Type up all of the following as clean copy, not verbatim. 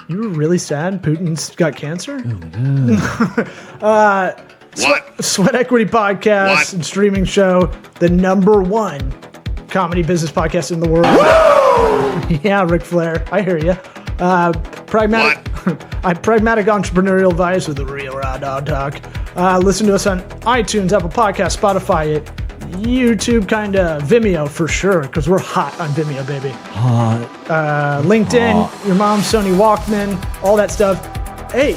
You were really sad Putin's got cancer? What? Sweat Equity Podcast and streaming show, the #1 comedy business podcast in the world. Yeah, Ric Flair, I hear you. Pragmatic entrepreneurial advice with a real raw dog talk. Listen to us on iTunes, Apple Podcasts, Spotify, YouTube, kinda Vimeo for sure, because we're hot on Vimeo, baby. LinkedIn, your mom's Sony Walkman, all that stuff. Hey,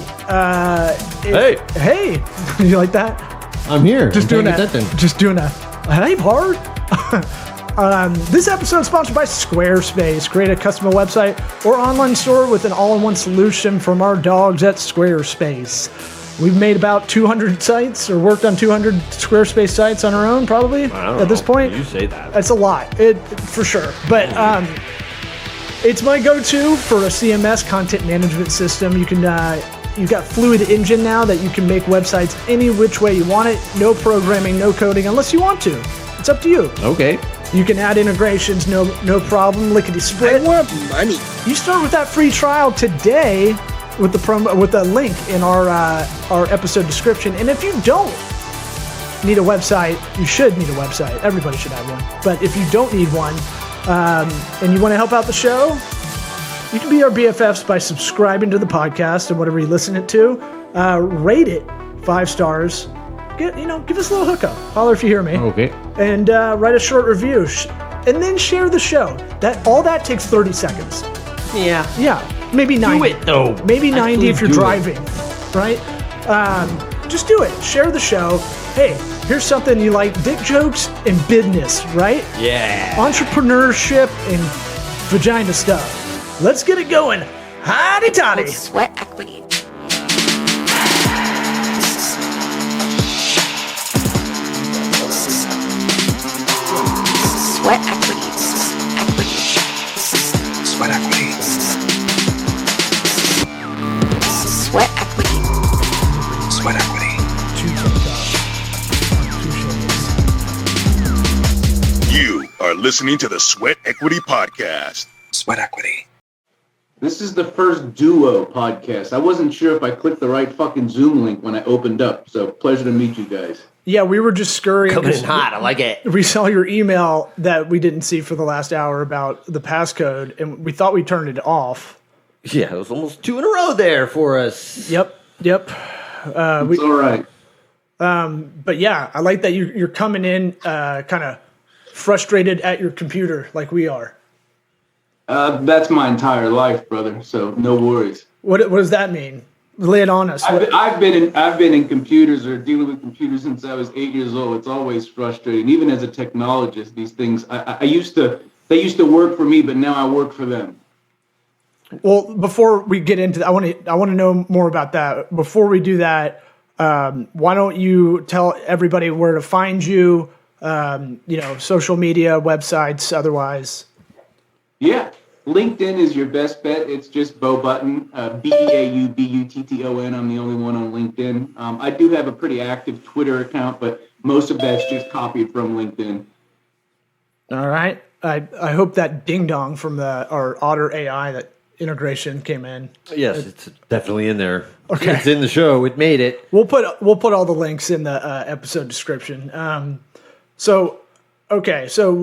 hey, you like that? I'm here. Just doing that. Just doing a hype hard. This episode is sponsored by Squarespace. Create a custom website or online store with an all-in-one solution from our dogs at Squarespace. We've made about 200 sites or worked on 200 Squarespace sites on our own, probably at this point. You say that. That's a lot, for sure. But it's my go-to for a CMS, content management system. You can you've got Fluid Engine now that you can make websites any which way you want it. No programming, no coding, unless you want to. It's up to you. Okay. You can add integrations, no problem, lickety split. I want money. You start with that free trial today with the link in our episode description. And if you don't need a website, you should need a website. Everybody should have one. But if you don't need one and you want to help out the show, you can be our BFFs by subscribing to the podcast and whatever you listen it to. Rate it 5 stars. Give us a little hookup. Holler if you hear me. Okay. And write a short review. And then share the show. All that takes 30 seconds. Yeah. Yeah. Maybe 90. Do it, though. Maybe 90 Actually if you're do it. driving. Right? Just do it. Share the show. Hey, here's something you like. Dick jokes and business, right? Yeah. Entrepreneurship and vagina stuff. Let's get it going. Hotty toddy. Sweat equity. Sweat equity. Sweat equity. Sweat equity. Sweat equity. You are listening to the Sweat Equity Podcast. Sweat equity. This is the first duo podcast. I wasn't sure if I clicked the right fucking Zoom link when I opened up. So pleasure to meet you guys. Yeah, we were just scurrying. Coming in hot. I like it. We saw your email that we didn't see for the last hour about the passcode, and we thought we turned it off. Yeah, it was almost 2 in a row there for us. Yep. It's all right. But yeah, I like that you're coming in kind of frustrated at your computer like we are. That's my entire life, brother. So no worries. What does that mean? Lay it on us. I've been in computers or dealing with computers since I was 8 years old. It's always frustrating. Even as a technologist, these things they used to work for me, but now I work for them. Well, before we get into that, I want to know more about that. Before we do that, why don't you tell everybody where to find you? Social media, websites, otherwise. Yeah. LinkedIn is your best bet. It's just Beau Button, BEAUBUTTON. I'm the only one on LinkedIn. I do have a pretty active Twitter account, but most of that's just copied from LinkedIn. All right. I hope that ding dong from our Otter AI that integration came in. Yes, it's definitely in there. Okay. It's in the show. It made it. We'll put all the links in the episode description. So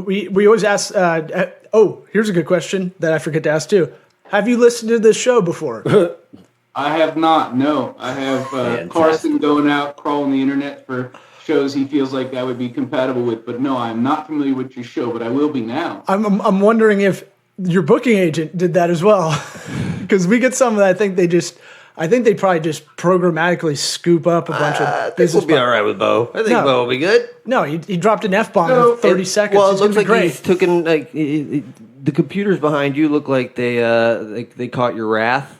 we always ask. Here's a good question that I forget to ask too. Have you listened to this show before? I have not. No, I have Carson going out crawling the internet for shows he feels like I would be compatible with. But no, I'm not familiar with your show, but I will be now. I'm wondering if your booking agent did that as well, because we get some that I think they probably just programmatically scoop up a bunch of business. We'll be all right with Beau. I think Beau will be good. No, he dropped an F-bomb in 30 seconds. Well, it He's looks like great. he's taken the computers behind you look like they caught your wrath.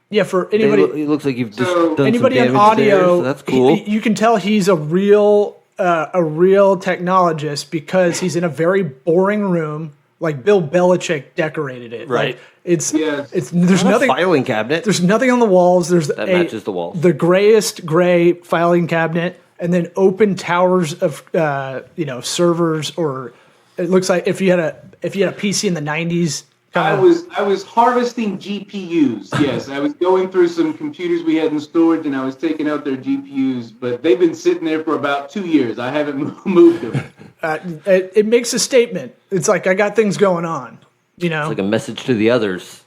Yeah, for anybody, it looks like you've just done anybody some on damage there, audio, so that's cool. You can tell he's a real technologist because he's in a very boring room. Like Bill Belichick decorated it. Right. Like there's Not nothing. a filing cabinet. There's nothing on the walls. That matches the walls. The grayest gray filing cabinet, and then open towers of servers. Or it looks like if you had a PC in the 90s, I was harvesting GPUs. Yes, I was going through some computers we had in storage, and I was taking out their GPUs. But they've been sitting there for about 2 years. I haven't moved them. It makes a statement. It's like, I got things going on. You know, It's like a message to the others.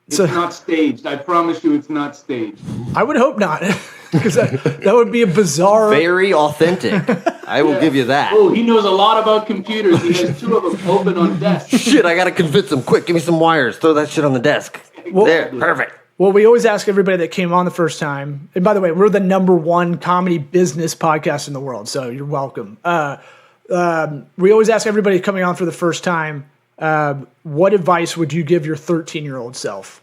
It's not staged. I promise you, it's not staged. I would hope not, because that would be a bizarre. Very authentic. I will give you that. Oh, he knows a lot about computers. He has 2 of them open on desk. Shit, I gotta convince him. Quick, give me some wires. Throw that shit on the desk. There, perfect. Well, we always ask everybody that came on the first time, and by the way, we're the #1 comedy business podcast in the world, so you're welcome. We always ask everybody coming on for the first time, what advice would you give your 13-year-old self?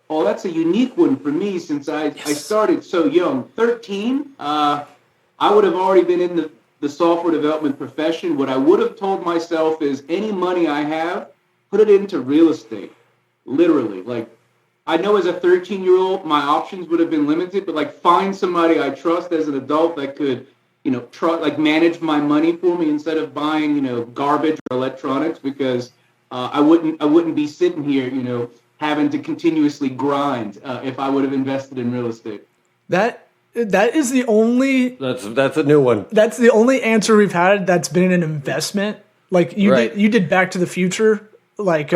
Oh, that's a unique one for me since I started so young. 13, I would have already been in the software development profession. What I would have told myself is any money I have, put it into real estate. Literally. Like, I know as a 13-year-old, my options would have been limited, but like find somebody I trust as an adult that could, manage my money for me instead of buying, garbage or electronics, because I wouldn't be sitting here, having to continuously grind if I would have invested in real estate. That is the only. That's a new one. That's the only answer we've had that's been an investment. Like you did Back to the Future, like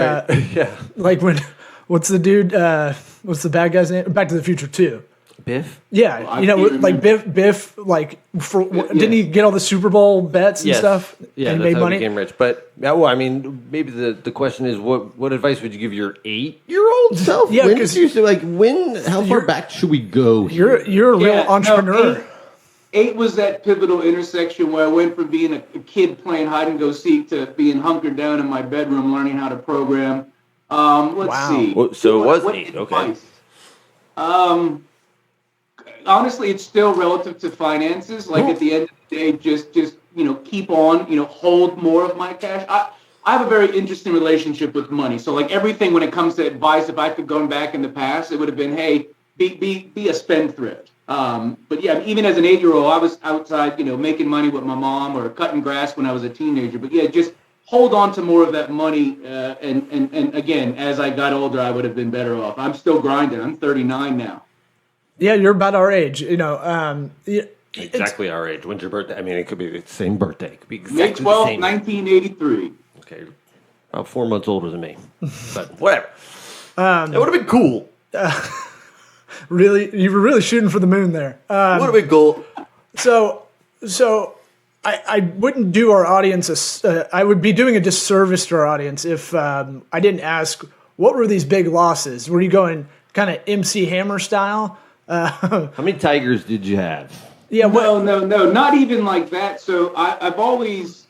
like when what's the dude? What's the bad guy's name? Back to the Future 2. Biff? Yeah, like Biff, like didn't he get all the Super Bowl bets and stuff? Yeah, and that's made how money. he became rich. But maybe the question is, what advice would you give your 8-year-old self? Yeah, because how far back should we go here? You're a real entrepreneur. No, 8 was that pivotal intersection where I went from being a kid playing hide and go seek to being hunkered down in my bedroom learning how to program. Let's see. So it was what 8. Okay. Advice? Honestly, it's still relative to finances. Like at the end of the day, just keep on, hold more of my cash. I have a very interesting relationship with money. So like everything when it comes to advice, if I could go back in the past, it would have been, hey, be a spendthrift. But yeah, even as an 8-year-old, I was outside, making money with my mom or cutting grass when I was a teenager. But yeah, just hold on to more of that money. And again, as I got older, I would have been better off. I'm still grinding. I'm 39 now. Yeah, you're about our age. Exactly our age. When's your birthday? I mean, it could be the same birthday. It could be May exactly 12th, the same. 1983. Okay, about 4 months older than me. But whatever. It would have been cool. Really, you were really shooting for the moon there. Would have been cool. So I wouldn't do our audience I would be doing a disservice to our audience if I didn't ask what were these big losses. Were you going kind of MC Hammer style? How many tigers did you have? Yeah, No, not even like that. So I've always,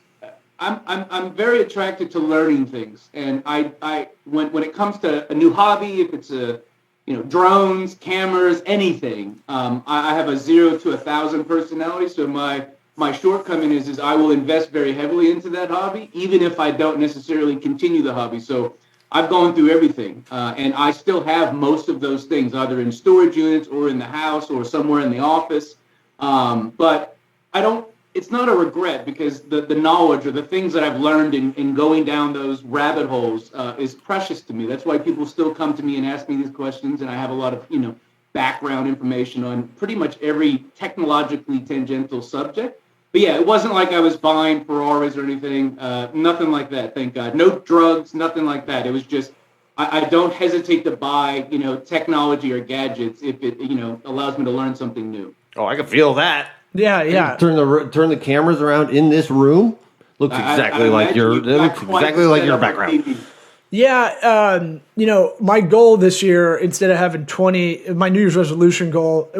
I'm very attracted to learning things, and I when it comes to a new hobby, if it's drones, cameras, anything, I have a 0 to 1,000 personality. So my shortcoming is I will invest very heavily into that hobby, even if I don't necessarily continue the hobby. So I've gone through everything, and I still have most of those things, either in storage units or in the house or somewhere in the office. But I don't, it's not a regret because the knowledge or the things that I've learned in going down those rabbit holes is precious to me. That's why people still come to me and ask me these questions, and I have a lot of, background information on pretty much every technologically tangential subject. But yeah, it wasn't like I was buying Ferraris or anything. Nothing like that, thank God. No drugs, nothing like that. It was just, I don't hesitate to buy, technology or gadgets if it, allows me to learn something new. Oh, I can feel that. Yeah. Turn the cameras around in this room. Looks exactly like your background. Yeah, my goal this year, instead of having 20, my New Year's resolution goal, I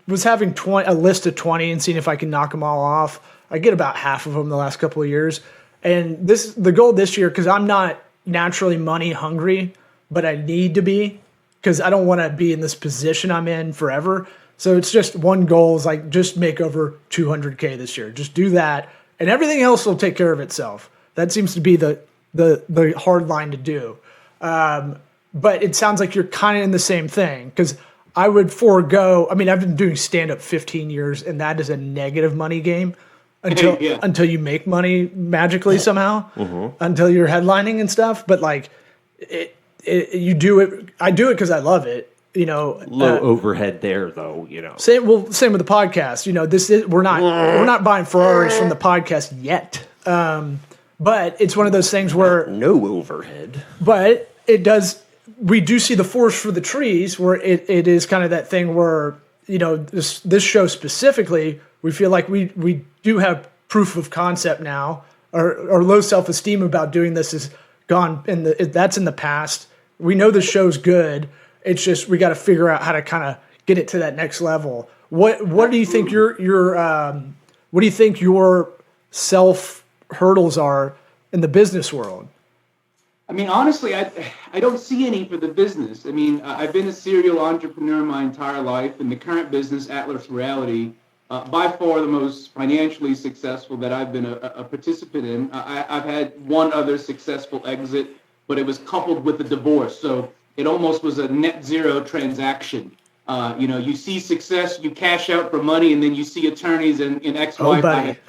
was having a list of 20 and seeing if I can knock them all off. I get about half of them the last couple of years. And the goal this year, because I'm not naturally money hungry, but I need to be, because I don't want to be in this position I'm in forever. So it's just one goal is like, just make over 200K this year. Just do that. And everything else will take care of itself. That seems to be the hard line to do. But it sounds like you're kind of in the same thing, because I would forego, I've been doing stand-up 15 years, and that is a negative money game. until you make money magically somehow, until you're headlining and stuff. But like, you do it. I do it because I love it. Low overhead there, though. Same with the podcast. We're not buying Ferraris from the podcast yet. But it's one of those things where no overhead. But it does. We do see the forest for the trees, where it is kind of that thing where this show specifically, we feel like we do have proof of concept now. Our low self-esteem about doing this is gone. That's in the past. We know the show's good. It's just we got to figure out how to kind of get it to that next level. What do you think what do you think your self hurdles are in the business world? I mean, honestly, I don't see any for the business. I mean, I've been a serial entrepreneur my entire life, and the current business, Atlas Reality, by far the most financially successful that I've been a participant in. I've had one other successful exit, but it was coupled with a divorce. So it almost was a net zero transaction. You see success, you cash out for money, and then you see attorneys and ex-wife.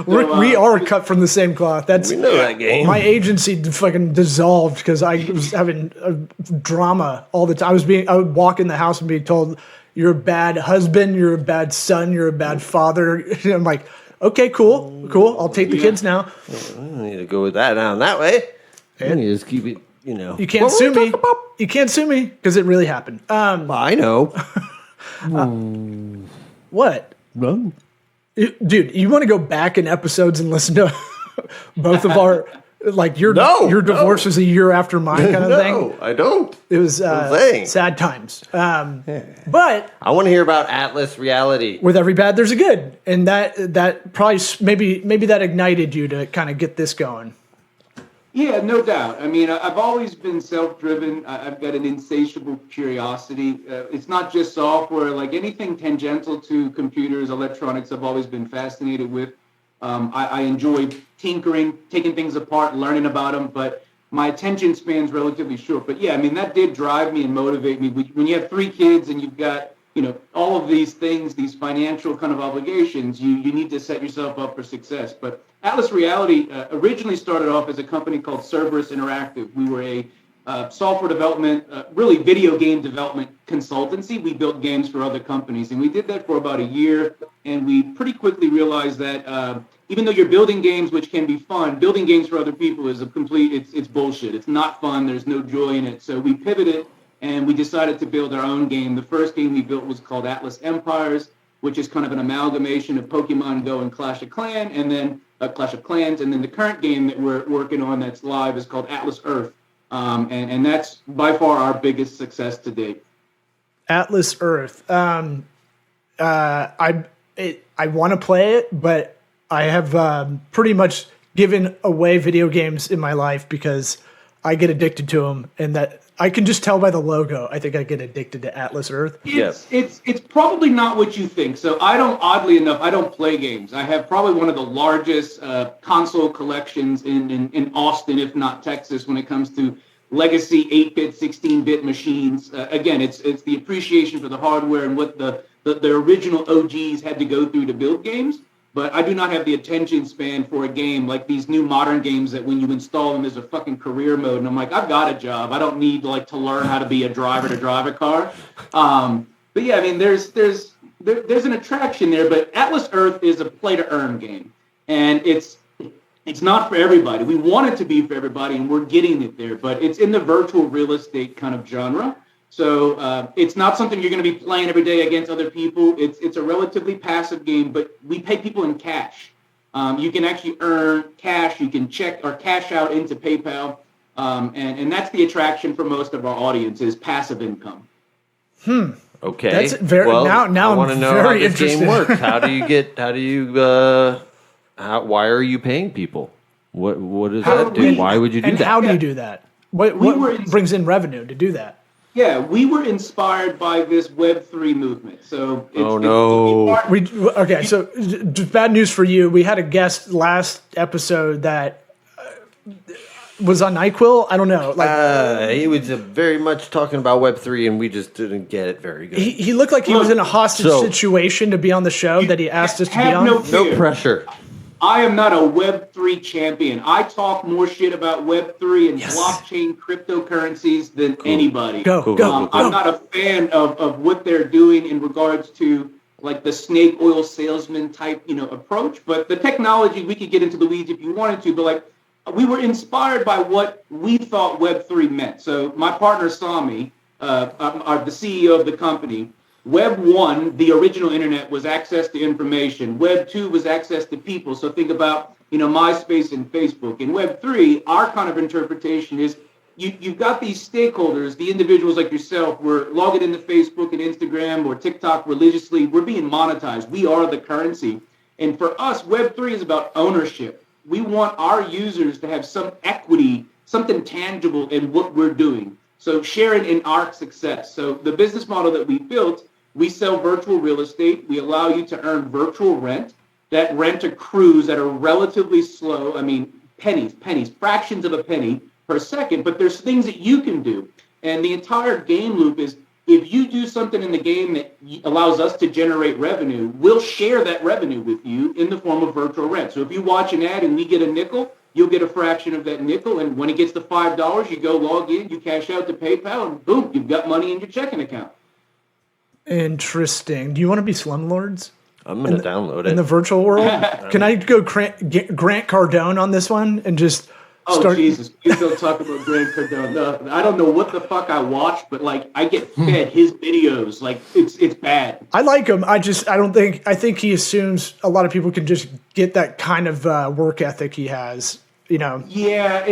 We are cut from the same cloth. We know that game. My agency fucking dissolved because I was having a drama all the time. I would walk in the house and be told, "You're a bad husband. You're a bad son. You're a bad father." I'm like, "Okay, cool. I'll take the kids now." I need to go with that down that way. And you just keep it. You can't sue me. You can't sue me because it really happened. I know. What? Run. Dude, you want to go back in episodes and listen to both of our, like your divorce was a year after mine kind of thing? No, I don't. It was sad times. But I want to hear about Atlas Reality. With every bad, there's a good. And that probably, maybe that ignited you to kind of get this going. Yeah, no doubt. I mean, I've always been self-driven. I've got an insatiable curiosity. It's not just software. Like anything tangential to computers, electronics, I've always been fascinated with. I enjoy tinkering, taking things apart, learning about them, but my attention span's relatively short. But yeah, I mean, that did drive me and motivate me. When you have 3 kids and you've got, all of these things, these financial kind of obligations, you need to set yourself up for success. But Atlas Reality originally started off as a company called Cerberus Interactive. We were a software development, really video game development consultancy. We built games for other companies, and we did that for about a year. And we pretty quickly realized that even though you're building games, which can be fun, building games for other people is it's bullshit. It's not fun. There's no joy in it. So we pivoted, and we decided to build our own game. The first game we built was called Atlas Empires, which is kind of an amalgamation of Pokemon Go and Clash of Clans, and then the current game that we're working on that's live is called Atlas Earth, and that's by far our biggest success to date. Atlas Earth. I want to play it, but I have pretty much given away video games in my life because I get addicted to them, and that I can just tell by the logo. I think I get addicted to Atlas Earth. It's probably not what you think. So oddly enough, I don't play games. I have probably one of the largest console collections in Austin, if not Texas, when it comes to legacy 8-bit, 16-bit machines. Again, it's the appreciation for the hardware and what the original OGs had to go through to build games. But I do not have the attention span for a game like these new modern games that when you install them, there's a fucking career mode. And I'm like, I've got a job. I don't need to learn how to be a driver to drive a car. But yeah, I mean, there's an attraction there. But Atlas Earth is a play to earn game, and it's not for everybody. We want it to be for everybody, and we're getting it there. But it's in the virtual real estate kind of genre. So it's not something you're going to be playing every day against other people. It's a relatively passive game, but we pay people in cash. You can actually earn cash. You can check or cash out into PayPal, and that's the attraction for most of our audience is passive income. Okay. That's very now I want to know how this game works. Why are you paying people? What does that do? Why would you do that? How do you do that? What brings in revenue to do that? Yeah, we were inspired by this Web3 movement. So so bad news for you. We had a guest last episode that was on NyQuil. I don't know. Like he was very much talking about Web3, and we just didn't get it very good. he looked like he was in a hostage situation to be on the show that he asked us to be on. No pressure. I am not a Web3 champion. I talk more shit about Web3 and blockchain cryptocurrencies than anybody. I'm not a fan of what they're doing in regards to like the snake oil salesman type, approach. But the technology, we could get into the weeds if you wanted to, but like we were inspired by what we thought Web3 meant. So my partner Sami, the CEO of the company, Web 1, the original internet, was access to information. Web 2 was access to people. So think about, MySpace and Facebook. In Web 3, our kind of interpretation is you've got these stakeholders, the individuals like yourself, we're logging into Facebook and Instagram or TikTok religiously. We're being monetized. We are the currency. And for us, Web 3 is about ownership. We want our users to have some equity, something tangible in what we're doing. So sharing in our success. So the business model that we built, we sell virtual real estate. We allow you to earn virtual rent. That rent accrues at a relatively slow, pennies, fractions of a penny per second. But there's things that you can do. And the entire game loop is if you do something in the game that allows us to generate revenue, we'll share that revenue with you in the form of virtual rent. So if you watch an ad and we get a nickel, you'll get a fraction of that nickel. And when it gets to $5, you go log in, you cash out to PayPal, and boom, you've got money in your checking account. Interesting. Do you want to be slumlords? I'm going to download it. In the virtual world? Can I go Grant Cardone on this one and just start? Jesus. Please don't talk about Grant Cardone. No, I don't know what the fuck I watch, but like I get fed his videos. Like it's bad. I like him. I think he assumes a lot of people can just get that kind of work ethic he has, Yeah,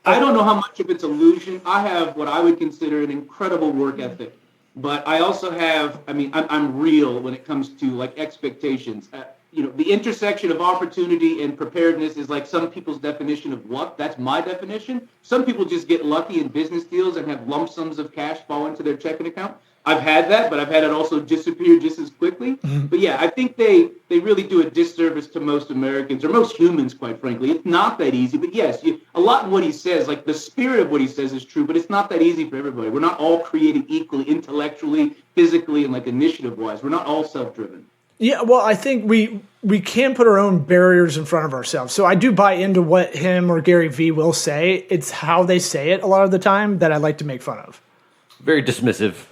I don't know how much of it's illusion. I have what I would consider an incredible work ethic. But I also have, I'm real when it comes to like expectations. The intersection of opportunity and preparedness is like some people's definition of luck. That's my definition. Some people just get lucky in business deals and have lump sums of cash fall into their checking account. I've had that, but I've had it also disappear just as quickly. Mm-hmm. But yeah, I think they really do a disservice to most Americans or most humans, quite frankly. It's not that easy. But yes, a lot of what he says, like the spirit of what he says is true, but it's not that easy for everybody. We're not all created equally, intellectually, physically, and like initiative-wise. We're not all self-driven. Yeah, well, I think we can put our own barriers in front of ourselves. So I do buy into what him or Gary Vee will say. It's how they say it a lot of the time that I like to make fun of. Very dismissive.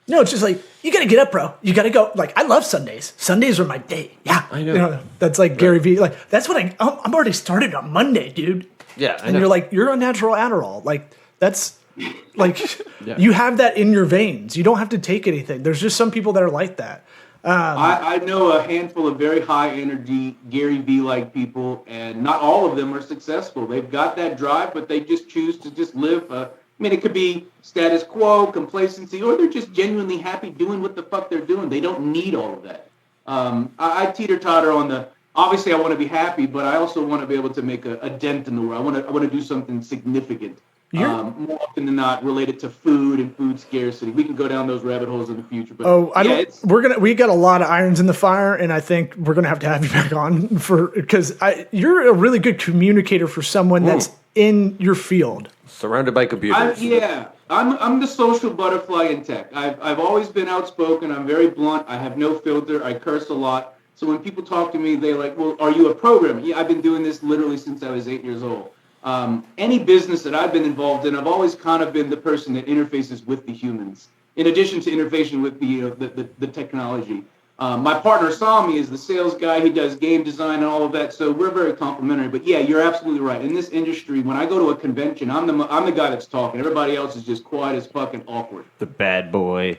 No, it's just like, you got to get up, bro. You got to go. Like, I love Sundays. Sundays are my day. Yeah. I know. That's like Gary Vee. Like, that's what I'm already started on Monday, dude. Yeah. And you're like, you're a natural Adderall. Like, that's like, you have that in your veins. You don't have to take anything. There's just some people that are like that. I know a handful of very high energy Gary Vee-like people, and not all of them are successful. They've got that drive, but they just choose to just live. It could be status quo, complacency, or they're just genuinely happy doing what the fuck they're doing. They don't need all of that. I teeter-totter on obviously I want to be happy, but I also want to be able to make a dent in the world. I want to do something significant. More often than not related to food and food scarcity. We can go down those rabbit holes in the future. But we got a lot of irons in the fire, and I think we're gonna have to have you back on because you're a really good communicator for someone that's in your field. Surrounded by computers. I'm the social butterfly in tech. I've always been outspoken. I'm very blunt. I have no filter. I curse a lot. So when people talk to me, they're like, well, are you a programmer? Yeah, I've been doing this literally since I was 8 years old. Any business that I've been involved in, I've always kind of been the person that interfaces with the humans, in addition to interfacing with the technology. My partner Sami is the sales guy. He does game design and all of that. So we're very complementary. But yeah, you're absolutely right. In this industry, when I go to a convention, I'm the guy that's talking. Everybody else is just quiet as fucking awkward. The bad boy.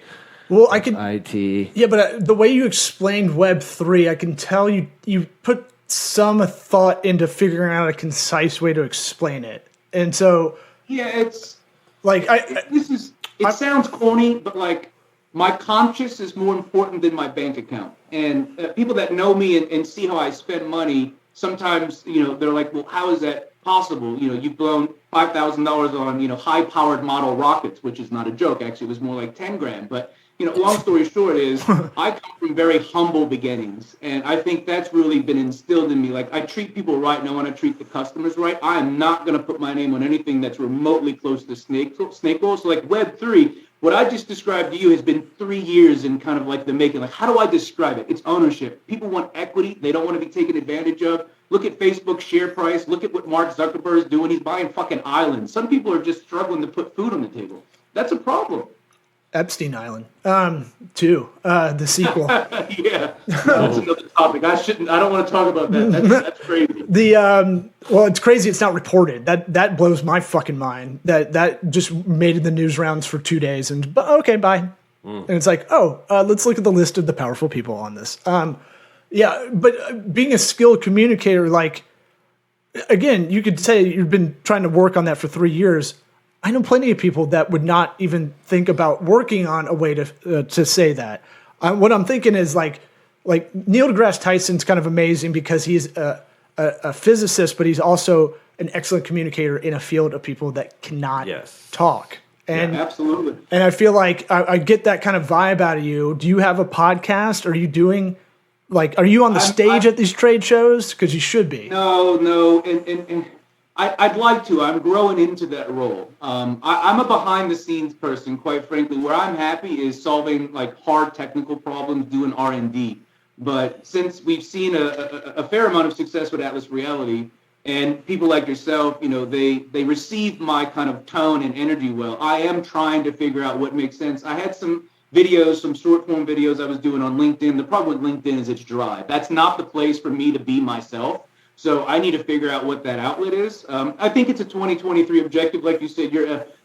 Well, I can IT. Yeah, but the way you explained Web3, I can tell you put some thought into figuring out a concise way to explain it. And so yeah, it's like it sounds corny, but like my conscience is more important than my bank account. And people that know me and see how I spend money, sometimes, they're like, well, how is that possible? You've blown $5,000 on, high-powered model rockets, which is not a joke. Actually, it was more like 10 grand. But long story short is I come from very humble beginnings, and I think that's really been instilled in me. Like, I treat people right, and I want to treat the customers right. I am not going to put my name on anything that's remotely close to snake oil. So like Web3, what I just described to you has been 3 years in kind of like the making. Like, how do I describe it? It's ownership. People want equity. They don't want to be taken advantage of. Look at Facebook's share price. Look at what Mark Zuckerberg is doing. He's buying fucking islands. Some people are just struggling to put food on the table. That's a problem. Epstein Island, too. The sequel. Yeah, that's another topic. I don't want to talk about that. That's crazy. Well, it's crazy. It's not reported. That blows my fucking mind. That just made the news rounds for 2 days, and okay, bye. And it's like, let's look at the list of the powerful people on this. Yeah, but being a skilled communicator, like, again, you could say you've been trying to work on that for 3 years. I know plenty of people that would not even think about working on a way to say that. What I'm thinking is like Neil deGrasse Tyson's kind of amazing because he's a physicist, but he's also an excellent communicator in a field of people that cannot talk. And absolutely. And I feel like I get that kind of vibe out of you. Do you have a podcast? Are you doing are you on the stage at these trade shows? Because you should be. No, and I'd like to. I'm growing into that role. I'm a behind-the-scenes person, quite frankly. Where I'm happy is solving like hard technical problems, doing R&D. But since we've seen a fair amount of success with Atlas Reality, and people like yourself, they receive my kind of tone and energy well. I am trying to figure out what makes sense. I had some videos, some short-form videos I was doing on LinkedIn. The problem with LinkedIn is it's dry. That's not the place for me to be myself. So I need to figure out what that outlet is. I think it's a 2023 objective. Like you said,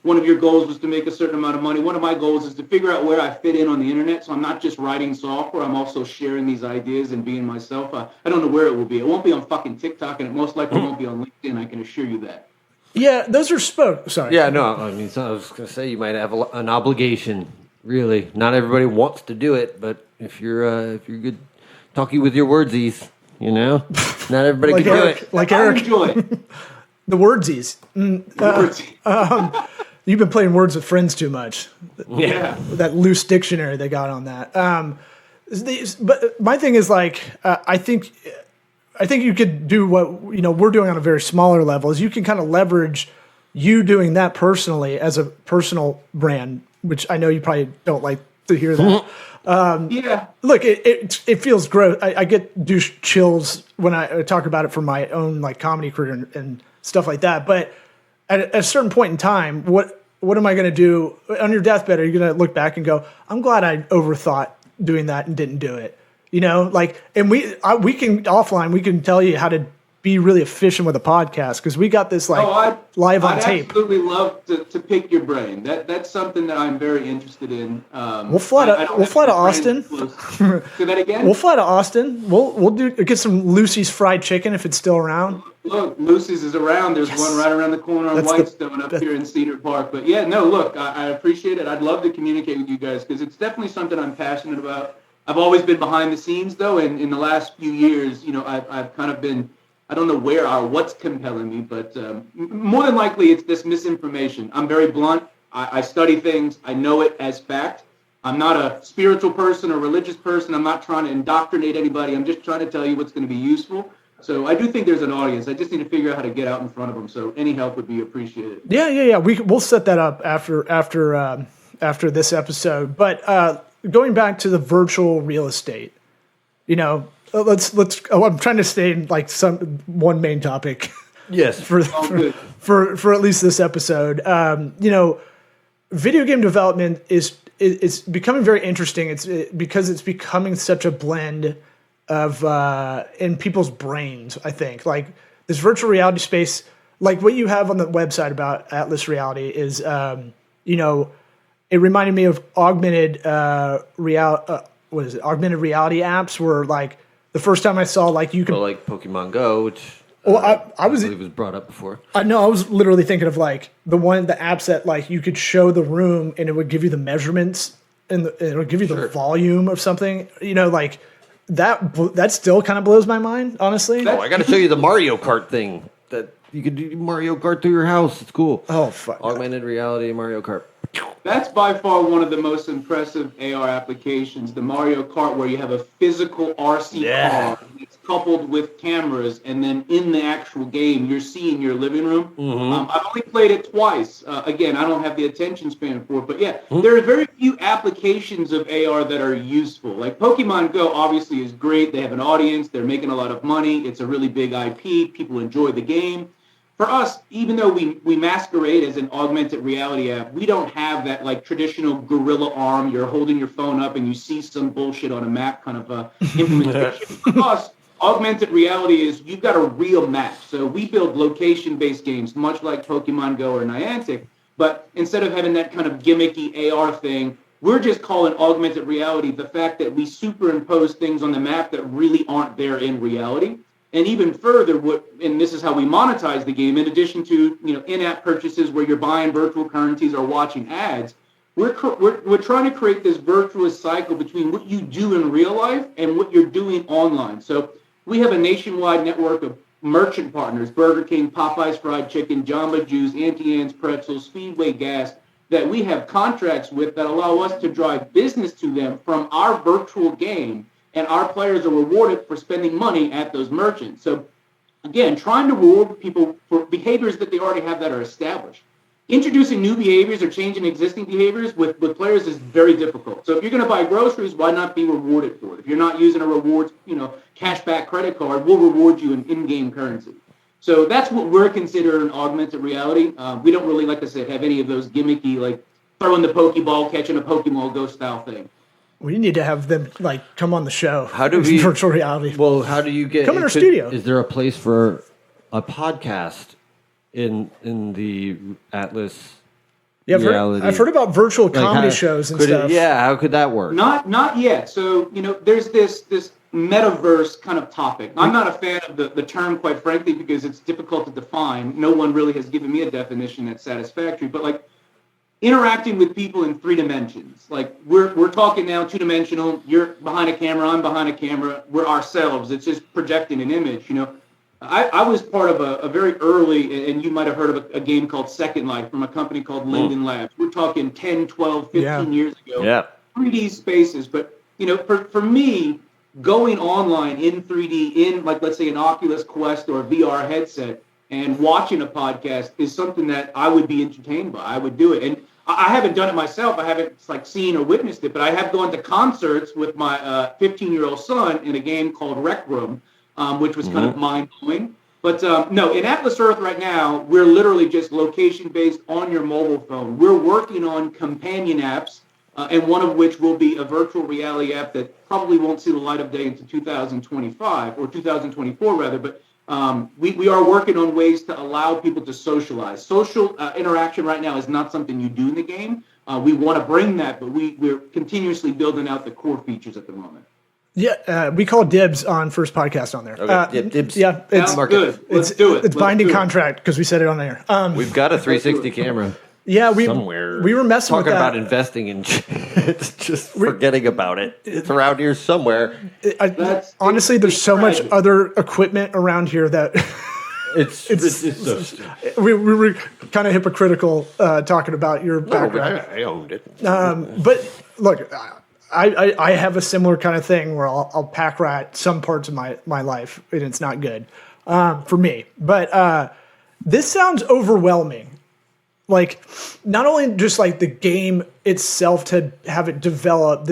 one of your goals was to make a certain amount of money. One of my goals is to figure out where I fit in on the internet. So I'm not just writing software. I'm also sharing these ideas and being myself. I don't know where it will be. It won't be on fucking TikTok, and it most likely won't be on LinkedIn. I can assure you that. Yeah, those are Sorry. Yeah, no, I mean, so I was going to say you might have an obligation. Really, not everybody wants to do it, but if you're good talking with your wordsies, not everybody can do it. Like Eric, enjoy it. The wordsies. You've been playing words with friends too much. Yeah, that loose dictionary they got on that. But my thing is I think you could do what we're doing on a very smaller level. Is you can kind of leverage you doing that personally as a personal brand, which I know you probably don't like to hear that. Yeah. Look, it feels gross. I get douche chills when I talk about it from my own comedy career and stuff like that. But at a certain point in time, what am I going to do on your deathbed? Are you going to look back and go, "I'm glad I overthought doing that and didn't do it"? And we can offline. We can tell you how to be really efficient with a podcast because we got this live on tape. I'd absolutely love to pick your brain. That's something that I'm very interested in. We'll fly to Austin. Say that again. We'll fly to Austin. We'll get some Lucy's fried chicken if it's still around. Look, Lucy's is around. There's one right around the corner on Whitestone up here in Cedar Park. But yeah, no, look, I appreciate it. I'd love to communicate with you guys because it's definitely something I'm passionate about. I've always been behind the scenes though, and in the last few years, I've kind of been. I don't know where or what's compelling me, but more than likely it's this misinformation. I'm very blunt. I study things. I know it as fact. I'm not a spiritual person or religious person. I'm not trying to indoctrinate anybody. I'm just trying to tell you what's going to be useful. So I do think there's an audience. I just need to figure out how to get out in front of them. So any help would be appreciated. Yeah. We'll set that up after this episode. But going back to the virtual real estate, let's. I'm trying to stay in one main topic. Yes, for at least this episode. Video game development is becoming very interesting. Because it's becoming such a blend of in people's brains. I think this virtual reality space, like what you have on the website about Atlas Reality, is it reminded me of augmented augmented reality apps where the first time I saw you could like Pokemon Go, which I believe was brought up before. I know. I was literally thinking of the apps that you could show the room and it would give you the measurements and it would give you the volume of something. That still kind of blows my mind, honestly. I got to show you the Mario Kart thing that you could do Mario Kart through your house. It's cool. Oh fuck! Augmented reality Mario Kart. That's by far one of the most impressive AR applications, the Mario Kart, where you have a physical RC car that's coupled with cameras, and then in the actual game, you're seeing your living room. I've only played it twice. Again, I don't have the attention span for it, but yeah, there are very few applications of AR that are useful. Like Pokemon Go obviously is great. They have an audience. They're making a lot of money. It's a really big IP. People enjoy the game. For us, even though we masquerade as an augmented reality app, we don't have that like traditional gorilla arm. You're holding your phone up and you see some bullshit on a map kind of implementation. For us, augmented reality is you've got a real map. So we build location-based games, much like Pokemon Go or Niantic. But instead of having that kind of gimmicky AR thing, we're just calling augmented reality the fact that we superimpose things on the map that really aren't there in reality. And even further, and this is how we monetize the game, in addition to in-app purchases where you're buying virtual currencies or watching ads, we're trying to create this virtuous cycle between what you do in real life and what you're doing online. So we have a nationwide network of merchant partners, Burger King, Popeye's Fried Chicken, Jamba Juice, Auntie Anne's Pretzels, Speedway Gas, that we have contracts with that allow us to drive business to them from our virtual game. And our players are rewarded for spending money at those merchants. So, again, trying to reward people for behaviors that they already have that are established. Introducing new behaviors or changing existing behaviors with players is very difficult. So if you're going to buy groceries, why not be rewarded for it? If you're not using a rewards, cashback credit card, we'll reward you in-game currency. So that's what we're considering augmented reality. We don't really, like I said, have any of those gimmicky, like throwing the Pokeball, catching a Pokemon Go style thing. We need to have them come on the show. How do we virtual reality? Well, how do you get come in our studio? Is there a place for a podcast in the Atlas reality? I've heard about virtual comedy shows and stuff. How could that work? Not yet. So there's this metaverse kind of topic. I'm not a fan of the term, quite frankly, because it's difficult to define. No one really has given me a definition that's satisfactory. But interacting with people in 3 dimensions. Like we're talking now 2-dimensional. You're behind a camera, I'm behind a camera. We're ourselves. It's just projecting an image. I was part of a very early, and you might have heard of a game called Second Life from a company called Linden Labs. We're talking 10, 12, 15 years ago. Yeah. 3D spaces. But for me, going online in 3D in let's say an Oculus Quest or a VR headset and watching a podcast is something that I would be entertained by. I would do it. And I haven't done it myself. I haven't seen or witnessed it, but I have gone to concerts with my 15-year-old son in a game called Rec Room, which was kind of mind-blowing. But no, in Atlas Earth right now, we're literally just location-based on your mobile phone. We're working on companion apps, and one of which will be a virtual reality app that probably won't see the light of day until 2025, or 2024 rather, but we are working on ways to allow people to socialize. Social interaction right now is not something you do in the game. We want to bring that, but we're continuously building out the core features at the moment. Yeah, we call dibs on first podcast on there. Okay, dibs. Yeah, it's good. Let's do it. It's binding contract because we said it on there. We've got a 360 camera. Yeah, somewhere we were messing talking with that. about investing in just forgetting about it. It's around here somewhere. Honestly, there's so much other equipment around here that it's so stupid. we were kind of hypocritical talking about your background. I owned it. But look, I have a similar kind of thing where I'll pack rat some parts of my life, and it's not good for me. But this sounds overwhelming. Not only just the game itself to have it develop,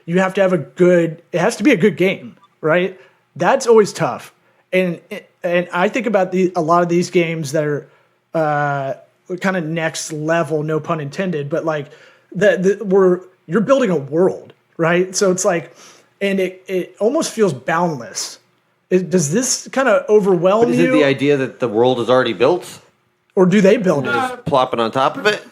you have to have it has to be a good game, right? That's always tough. And I think about a lot of these games that are kind of next level, no pun intended, but where you're building a world, right? So it's and it almost feels boundless. Does this kind of overwhelm you? Is it the idea that the world is already built? Or do they build it? Just plopping on top of it?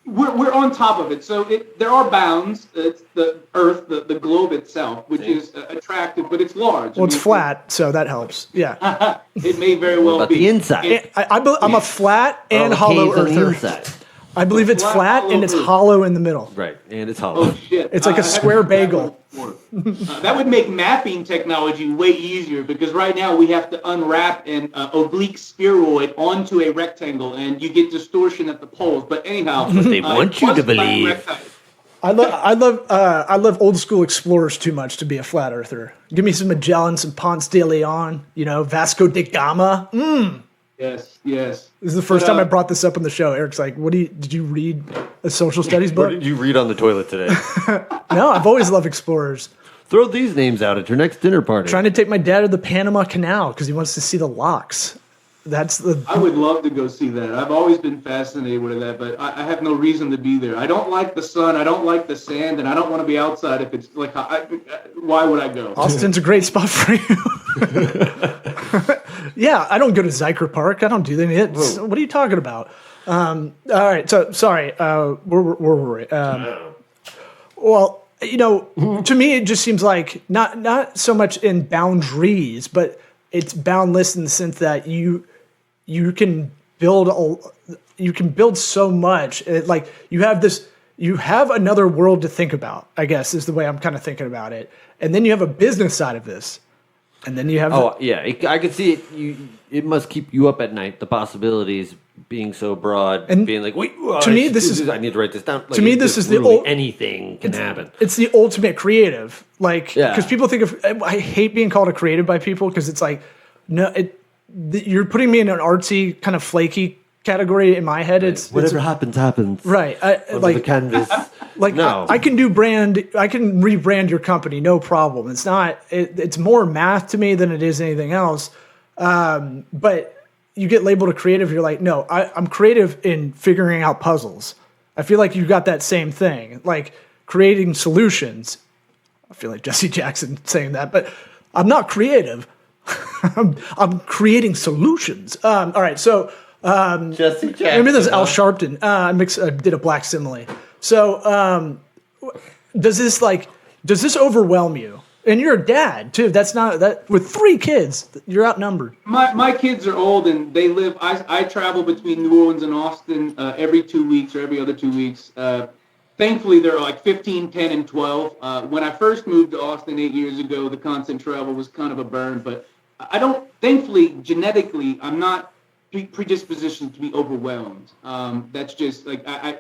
We're on top of it. So there are bounds. It's the Earth, the globe itself, which is attractive, but it's large. Well, it's flat, so that helps. Yeah. It may very well about be. The inside? I'm a flat and hollow earther. I believe it's flat and it's hollow in the middle. Right, and it's hollow. Oh shit! It's like a square bagel. That would make mapping technology way easier because right now we have to unwrap an oblique spheroid onto a rectangle, and you get distortion at the poles. But anyhow, They want you to believe. I love old school explorers too much to be a flat earther. Give me some Magellan, some Ponce de Leon, Vasco da Gama. Yes. This is the first time I brought this up on the show. Eric's like, did you read a social studies What book? did you read on the toilet today? No, I've always loved explorers. Throw these names out at your next dinner party. Trying to take my dad to the Panama Canal because he wants to see the locks. I would love to go see that. I've always been fascinated with that, but I have no reason to be there. I don't like the sun. I don't like the sand, and I don't want to be outside if it's like, why would I go? Austin's a great spot for you. Yeah, I don't go to Zyker Park. I don't do any of it. What are you talking about? All right, so sorry. Where were we? Well, to me, it just seems like not so much in boundaries, but it's boundless in the sense that you can build so much. Like you have another world to think about, I guess, is the way I'm kind of thinking about it. And then you have a business side of this. And then you have I could see it. It must keep you up at night. The possibilities being so broad, and being like, wait. To me, I need to write this down. To me, this is anything can happen. It's the ultimate creative. Because people think I hate being called a creative by people because it's like, no, you're putting me in an artsy kind of flaky category in my head. Right. It's whatever happens. Right. The canvas. No. I can rebrand your company, no problem. It's not. It's more math to me than it is anything else. But you get labeled a creative. You're like, no, I'm creative in figuring out puzzles. I feel like you got that same thing, like creating solutions. I feel like Jesse Jackson saying that, but I'm not creative. I'm creating solutions. All right, so Jesse Jackson. Remember this Al Sharpton? I did a black simile. So does this overwhelm you? And you're a dad too. That's not that with 3 kids. You're outnumbered. My kids are old and they live. I travel between New Orleans and Austin every 2 weeks or every other 2 weeks. Thankfully, they're like 15, 10, and 12. When I first moved to Austin 8 years ago, the constant travel was kind of a burn. But I don't. Thankfully, genetically, I'm not predispositioned to be overwhelmed. That's just like I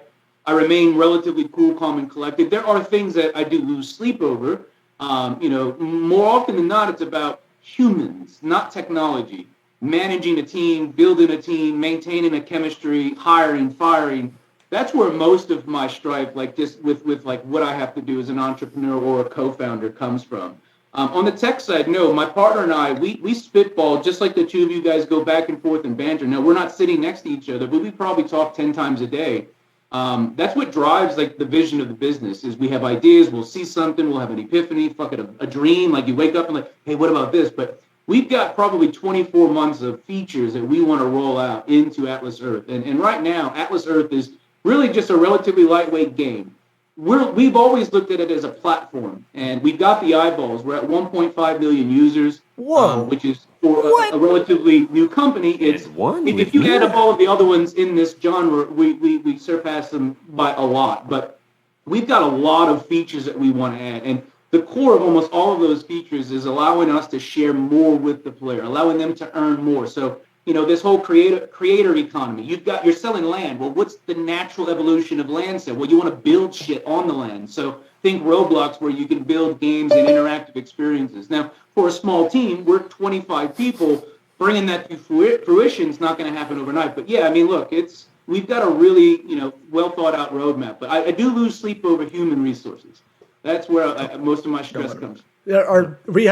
remain relatively cool, calm, and collected. There are things that I do lose sleep over. More often than not, it's about humans, not technology. Managing a team, building a team, maintaining a chemistry, hiring, firing. That's where most of my strife, like just with like what I have to do as an entrepreneur or a co-founder, comes from. On the tech side, no, my partner and I, we spitball just like the two of you guys go back and forth and banter. Now, we're not sitting next to each other, but we probably talk 10 times a day. That's what drives like the vision of the business is we have ideas, we'll see something, we'll have an epiphany, a dream, like you wake up and like, hey, what about this? But we've got probably 24 months of features that we want to roll out into Atlas Earth. And right now, Atlas Earth is really just a relatively lightweight game. We've always looked at it as a platform, and we've got the eyeballs. We're at 1.5 million users, which is for a relatively new company. It's if you add up all of the other ones in this genre, we surpass them by a lot. But we've got a lot of features that we want to add, and the core of almost all of those features is allowing us to share more with the player, allowing them to earn more. So this whole creator economy. You're selling land. Well, what's the natural evolution of land sale? Well, you want to build shit on the land. So think Roblox, where you can build games and interactive experiences. Now, for a small team, we're 25 people. Bringing that to fruition is not going to happen overnight. But yeah, I mean, look, we've got a really well thought out roadmap. But I do lose sleep over human resources. That's where most of my stress comes from. We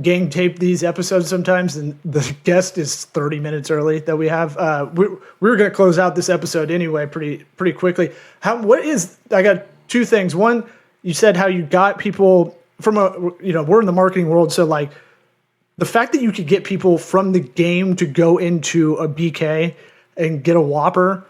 gang tape these episodes sometimes, and the guest is 30 minutes early that we have. We were going to close out this episode anyway, pretty quickly. I got 2 things. One, you said how you got people from we're in the marketing world, so like the fact that you could get people from the game to go into a BK and get a Whopper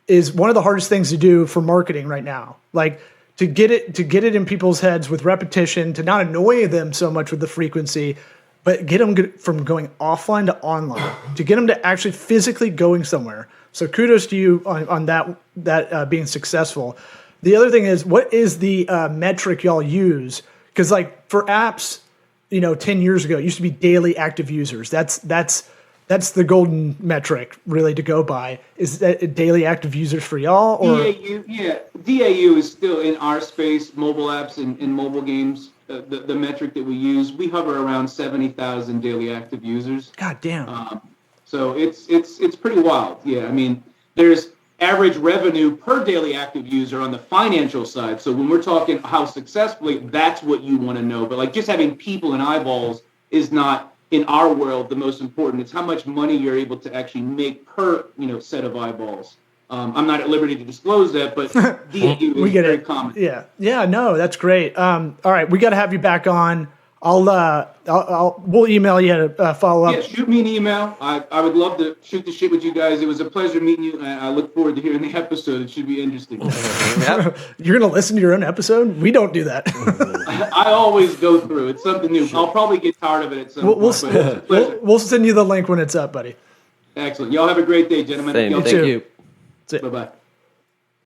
is one of the hardest things to do for marketing right now. Like, to get it in people's heads with repetition, to not annoy them so much with the frequency, but get them from going offline to online to get them to actually physically going somewhere. So kudos to you on that being successful. The other thing is, what is the metric y'all use? Because like for apps, 10 years ago, it used to be daily active users. That's the golden metric really to go by. Is that daily active users for y'all? Or? DAU, yeah. DAU is still in our space, mobile apps and mobile games. The metric that we use, we hover around 70,000 daily active users. God damn. So it's pretty wild. Yeah, I mean, there's average revenue per daily active user on the financial side. So when we're talking how successfully, that's what you want to know. But like just having people and eyeballs is not, in our world, the most important. It's how much money you're able to actually make per set of eyeballs. I'm not at liberty to disclose that, but DAU is very common. Yeah, no, that's great. All right, we got to have you back on. We'll email you to follow up. Yeah, shoot me an email. I would love to shoot the shit with you guys. It was a pleasure meeting you. I look forward to hearing the episode. It should be interesting. You're gonna listen to your own episode? We don't do that. I always go through. It's something new. I'll probably get tired of it at some point. But it's a pleasure. We'll send you the link when it's up, buddy. Excellent. Y'all have a great day, gentlemen. Same. Y'all Thank you. That's it. Bye-bye.